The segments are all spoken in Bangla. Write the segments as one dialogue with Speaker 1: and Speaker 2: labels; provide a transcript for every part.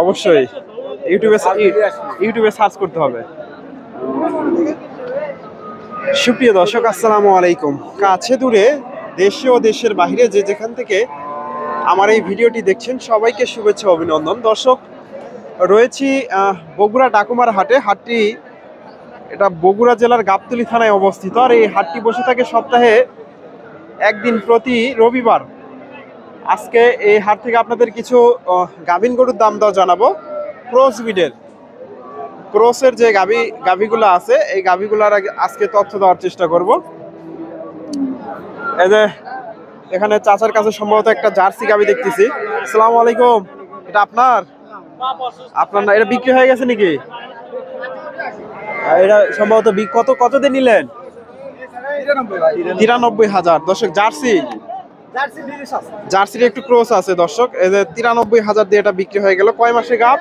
Speaker 1: অবশ্যই ইউটিউবে সার্চ করতে হবে। সুপ্রিয় দর্শক, আসসালামু আলাইকুম। কাছে দূরে, দেশে ও দেশের বাইরে যে যেখান থেকে আমার এই ভিডিওটি দেখছেন, সবাইকে শুভেচ্ছা অভিনন্দন। দর্শক, রয়েছি বগুড়া ডাকুমার হাটে। হাটটি এটা বগুড়া জেলার গাবতলী থানায় অবস্থিত। আর এই হাটটি বসে থাকে সপ্তাহে একদিন, প্রতি রবিবার। আজকে এই হাট থেকে আপনাদের কিছু গাভীন গরুর দাম দর জানাবো। ক্রসের যে গাভীগুলো আছে, এই গাভীগুলোর আজকে তথ্য দেওয়ার চেষ্টা করব। এই যে এখানে চাচার কাছে সম্ভবত একটা জার্সি গাভী দেখতেছি। আসসালামু আলাইকুম, এটা আপনার না? এটা বিক্রি হয়ে গেছে নাকি? এটা সম্ভবত কত দিয়ে নিলেন? 93,000। দর্শক, জার্সির একটু ক্রস আছে দর্শক। এই যে 93,000 দিয়ে এটা বিক্রি হয়ে গেল। কয় মাসে গাভ?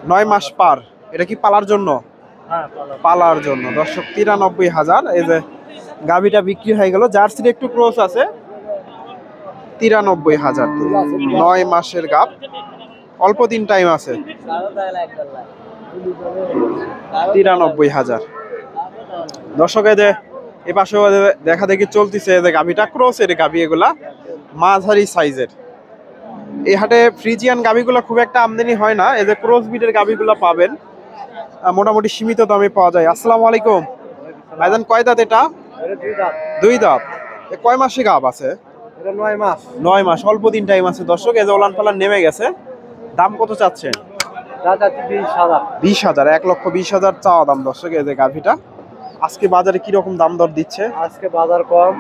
Speaker 1: 9 মাস পার। এটা কি পালার জন্য? পালার জন্য। দর্শক, 93,000 এই যে গাভীটা বিক্রি হয়ে গেল। জার্সির একটু ক্রস আছে। 93,000 9 মাসের গাভ, অল্প দিন টাইম আছে। 93,000। দর্শক, এই যে এ পাশে দেখা দেখি চলতেছে। যে গাভীটা ক্রসের গাভী, এগুলা মাঝারি সাইজের। এই হাটে ফ্রিজিয়ান গাভীগুলো খুব একটা আমদানি হয় না। এই যে ক্রস বিটের গাভীগুলো পাবেন, মোটামুটি সীমিত দামে পাওয়া যায়। আসসালামু আলাইকুম ভাইজান, কয় দাঁত এটা? 2 দাঁত। কয় মাসে গাভ আছে? 9 মাস, অল্প দিন টাইম আছে। দর্শক, এই যে ওলান পালান নেমে গেছে। দাম কত চাচ্ছেন? 20,000। 1,20,000 চাওয়া দাম। দর্শক, এই যে গাভীটা আজকে বাজারে কি রকম দাম দর দিচ্ছে?
Speaker 2: আজকে বাজার কম,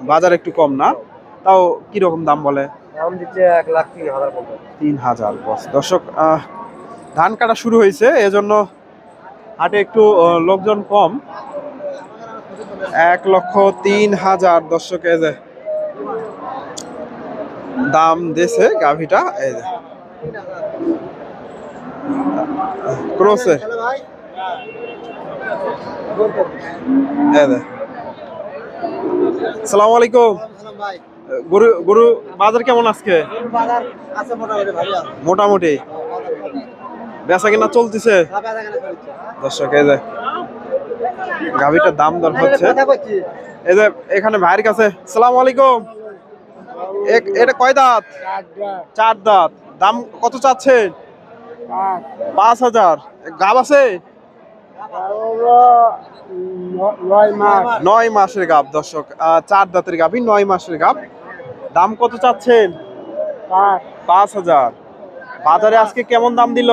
Speaker 1: বাজার একটু কম না, তাও কি রকম দাম বলে?
Speaker 2: দাম দিচ্ছে 1,03,000।
Speaker 1: 3,000। দর্শক, ধান কাটা শুরু হয়েছে, এজন্য হাটে একটু লোকজন কম। 1,03,000 দর্শক এই যে দাম দিয়েছে গাভীটা। এই যে ক্রসের। আসসালামু আলাইকুম। গরু বাজার কেমন আজকে? মোটামুটি বেচা কিনা চলতেছে। দর্শক, এই যে গাভীটার দাম দর হচ্ছে। এই যে এখানে ভাইয়ের কাছে। আসসালামু আলাইকুম, এটা কয় দাঁত? 4 দাঁত। দাম কত চাচ্ছেন? 5,000। গাভ আছে? 9 মাসের গাভ। দর্শক, 4 দাঁতের গাভী, 9 মাসের গাভ। দাম কত চাচ্ছেন? 5,000। বাজারে আজকে কেমন দাম দিল?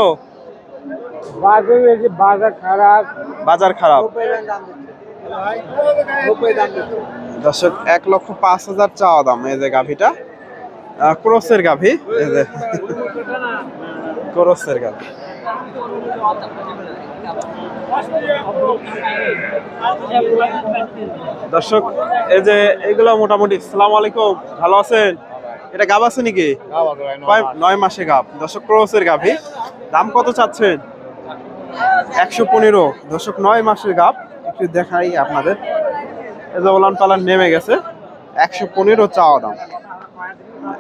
Speaker 1: বাজার খারাপ। দর্শক, 1,05,000 চাওয়া দাম। এই যে গাভীটা ক্রসের গাভী। এই যে ক্রসের গাভী। দর্শক, এই যে এগুলো মোটামুটি। আসসালামু আলাইকুম, ভালো আছেন? এটা গাভ আছে নাকি? 9 মাসে গাভ। দর্শক, ক্রসের গাভী। দাম কত চাচ্ছেন? 115। দর্শক, 9 মাসের গাভ। একটু দেখাই আপনাদের। এই যে ওলান পালান নেমে গেছে। 115 চাওয়া দাম।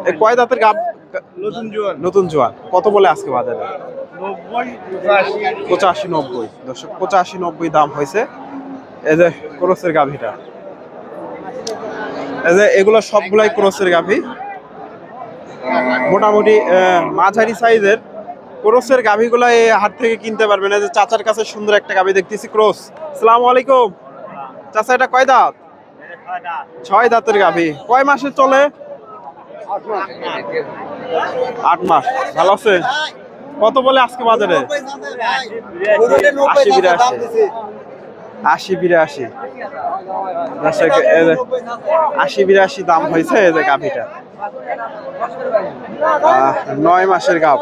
Speaker 1: এই কয় দাঁতের গাভ? নতুন জোয়ান। কত বলে আজকে বাজারে? 85-90। দর্শক, 85-90 দাম হয়েছে এই যে ক্রসের গাভীটা। এই যে এগুলো সবগুলাই ক্রসের গাভী, মোটামুটি মাঝারি সাইজের। ক্রসের গাভীগুলো এই হাট থেকে কিনতে পারবেন। এই যে চাচার কাছে সুন্দর একটা গাভী দেখতেছি, ক্রস। আসসালামু আলাইকুম চাচা, এটা কয় দাঁত? 6 দাঁতের গাভী। কয় মাসে চলে? 8 মাস। ভালো আছে? কত বলে আজকে বাজারে? 80-82। 80-82 দাম হয়েছে এই যে গাভীটা। 9 মাসের গাভ।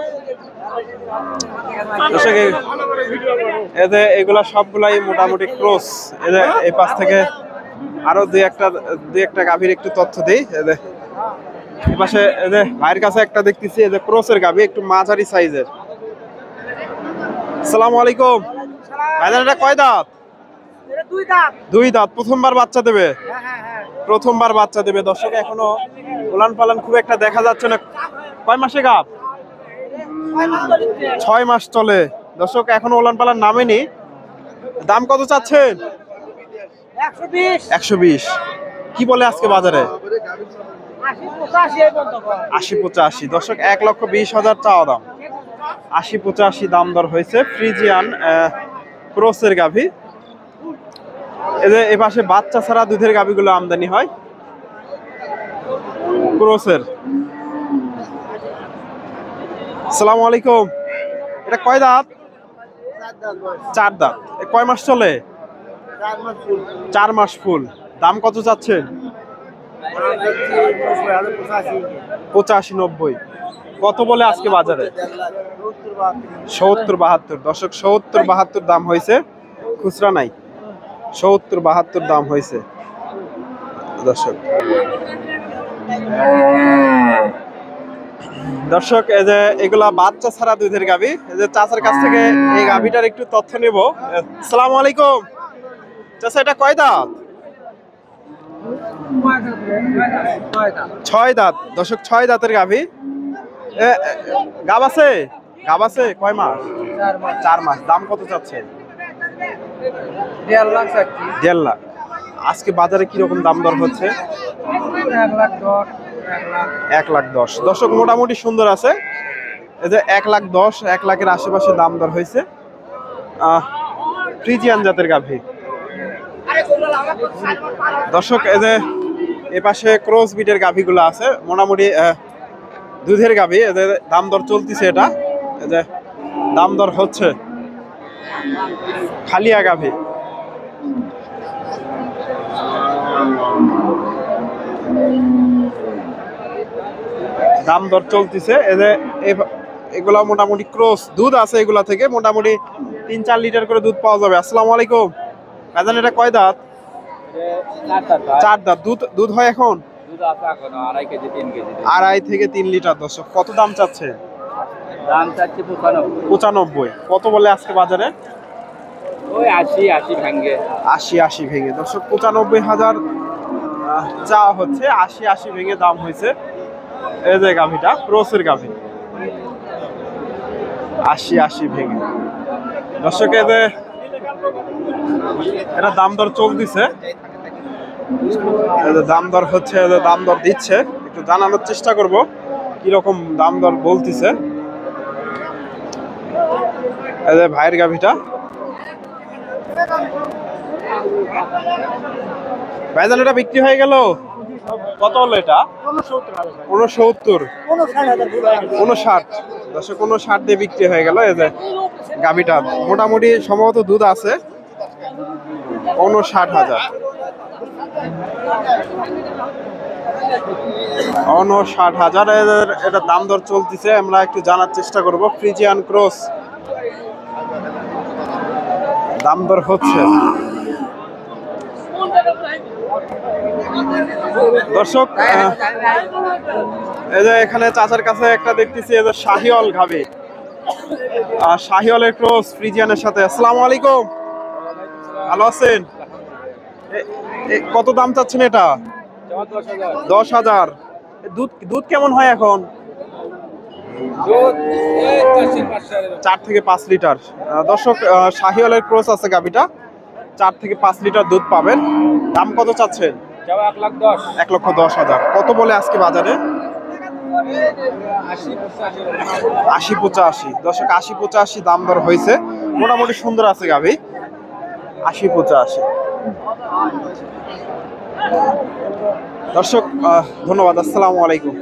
Speaker 1: এগুলা সবগুলাই মোটামুটি ক্রস। এই পাশ থেকে আরো দুই একটা গাভীর একটু তথ্য দিই। এই পাশে ভাইয়ের কাছে একটা দেখতেছি, এই যে ক্রসের গাভী, একটু মাঝারি সাইজের। আসসালামু আলাইকুম ভাইজান, এটা কয় দাঁত? দুই দাঁত প্রথমবার বাচ্চা দেবে। প্রথমবার বাচ্চা দেবে দর্শক, এখনো উলান পালান খুব একটা দেখা যাচ্ছে না। কয় মাসে গাব? 6 মাস চলে দর্শক, এখনো উলান পালান নামেনি। দাম কত চাচ্ছেন? 120। কি বলে আজকে বাজারে? 80-85 দর্শক, 1,20,000 চাওয়া দাম। 80-85 দাম দর হয়েছে। ফ্রিজিয়ান ক্রসের গাভী। এদের এ পাশে বাচ্চা ছাড়া দুধের গাভীগুলো আমদানি হয় ক্রসের। আসসালামু আলাইকুম। এটা কয় দাঁত? 4 দাঁত। কয় মাস চলে? 4 মাস ফুল। দাম কত চাচ্ছেন? 85-90। কত বলে আজকে বাজারে? 70-72 দর্শক, 70-72 দাম হয়েছে, খুচরা নাই। 70-72 দাম হয়েছে দর্শক। দর্শক এই যে এগুলা বাচ্চা ছাড়া দুধের গাভী। এই যে চাচার কাছ থেকে এই গাভীটার একটু তথ্য নেব। আসসালামু আলাইকুম চাচা, এটা কয় দাঁত? 6 দাঁত দর্শক, 6 দাঁতের গাভী। গাব আছে? গাব আছে কয় মাস? 4 মাস। দাম কত চাচ্ছে? 1.5 লাখ। আজকে বাজারে কিরকম দাম দর হচ্ছে? 1,10,000 দর্শক, মোটামুটি সুন্দর আছে। এই যে 1,10,000, 1 লাখের আশেপাশে দাম দর হয়েছে। ফ্রিজিয়ান জাতের গাভী দর্শক। এই যে এপাশে ক্রস বিটের গাভীগুলো আছে, মোটামুটি দুধের গাভী। এদের দাম দর চলতেছে। এটা এই যে দাম দর হচ্ছে। খালিয়া গাভী। দাম দর চলতেছে। এগুলা মোটামুটি ক্রস দুধ আছে, এগুলা থেকে মোটামুটি 3-4 লিটার করে দুধ পাওয়া যাবে। আসসালামু আলাইকুম ভাইজান, এটা কয় দাঁত? 4 দাঁত। দুধ হয় এখন? 2.5 থেকে 3 লিটার দর্শক। কত দাম চাচ্ছে?
Speaker 2: দাম চাচ্ছি
Speaker 1: 95। কত বলে আজকে বাজারে?
Speaker 2: ওই 80 ভেঙে।
Speaker 1: 80 ভেঙে দর্শক, 95,000 চাওয়া হচ্ছে। 80 ভেঙে দাম হয়েছে। এই যে গাভীটা ক্রসের গাভী, 80 ভেঙে দর্শক। এই যে এটা দাম দর চলতেছে। দাম দর হচ্ছে, দাম দর দিচ্ছে। একটু জানানোর চেষ্টা করব কিরকম দাম দর বলতেছে। এই যে ভাইয়ের গাভীটা। ভাইজান, এটা বিক্রি হয়ে গেল? কত হলো এটা? 69। 59 দর্শক, 59 দিয়ে বিক্রি হয়ে গেল। এই যে গাভীটা মোটামুটি সম্ভবত দুধ আছে। 59,000। 59,000 এটা দাম দর চলতেছে। আমরা একটু জানার চেষ্টা করব। ফ্রিজিয়ান ক্রস দাম দর হচ্ছে দর্শক। এই যে এখানে চাচার কাছে একটা দেখতেছি, এই যে শাহিওয়াল গাভী, শাহিওয়ালের ক্রস ফ্রিজিয়ানের সাথে। আসসালামু আলাইকুম, ভালো আছেন? কত দাম চাচ্ছেন এটা? 10,000। দুধ কেমন হয় এখন? 4 থেকে 5 লিটার দর্শক। শাহিওয়ালের ক্রস আছে গাভীটা, 4 থেকে 5 লিটার দুধ পাবেন। দাম কত চাচ্ছেন? 1,10,000। কত বলে আজকে বাজারে? 80-85 দর্শক, 80-85 দাম দর হয়েছে। মোটামুটি সুন্দর আছে গাভী, 80-85 দর্শক। ধন্যবাদ। আসসালামু আলাইকুম।